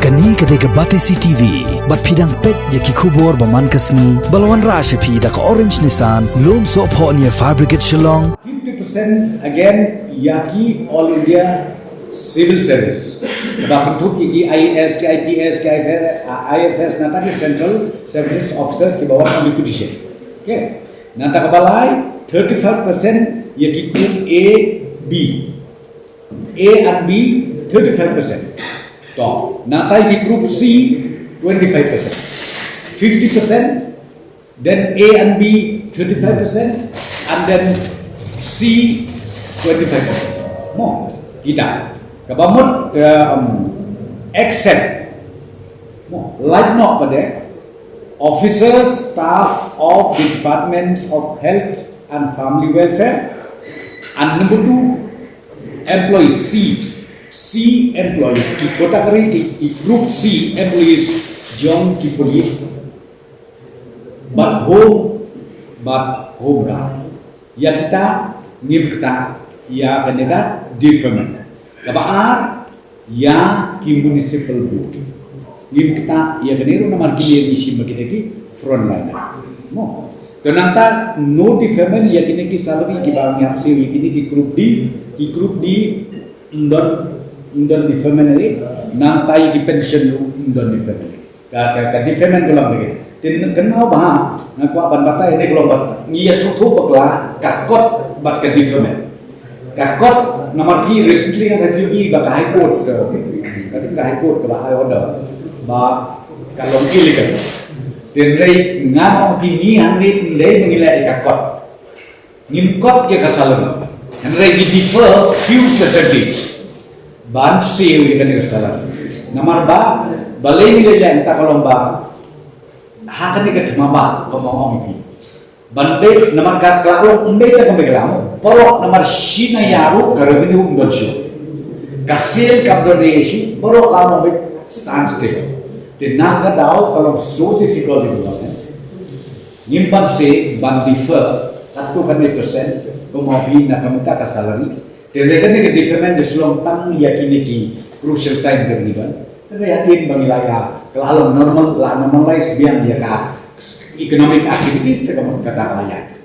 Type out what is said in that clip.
Kani ketika Batesi TV, bat pidang pet yaki kubur baman kasni, balawan rasha pi da ka orange nisan, lom so po niya fabricate shillong. 50% again yaki All India Civil Service. Dapat tuh yaki IAS, IPS, IFS, nata ke Central Service Officers ke bawah Competition. Okay. Nata kebalai 35% yaki group A, B. A and B 35%. So, nata yaki group C 25%. 50%, then A and B 35%, and then C 25%. More kita. Kabamut accept. More like not pada officers, staff of the departments of health and family welfare, and number 2 employees C employees. Di kota kering di group C employees jong ki police. But home guard. Ya kita ngim kita ya penega deferment. Kabar ya ki municipal board. Ngim kita ya kenero namar ki isi makita ki frontliner. Mo. Kenanta no deferment ya kini ki salary ki bang yap si kini ki group D undon deferment ni nantai ki pension lu undon deferment. Ka deferment kelam lagi. Tin kenal bah ngaku ban batai ni kelompok ngia sutu bakla kakot bat ke deferment. Kakot nomor ki recently kan terjadi bak high court. Kadang high court ke high order. Ba kalong illegal. Tin rei ngam ki hangit rei mengilai kakot. Ngimkot ke kasalan. And rei di defer few percentage. Ban sale kan kasalan. Nomor ba balai nilai yang tak kalong ba hakan ni kat mama ngomong ini. Bandai nomor kat kalau umbe tak kami kelam. Porok nomor China yaru karabini umdon show. Kasil kabdonation porok lama umbe stand still. Tenang ka daw kalau so difficult itu kan. Nyimpan se ban defer 100% kumabi na kamuta ka salary. Terekan ni deferment desulong tang yakini ki crucial time terlibat. Tapi yakin bangilaya kalau normal lah normalize biang dia ka economic activities kita kata layak.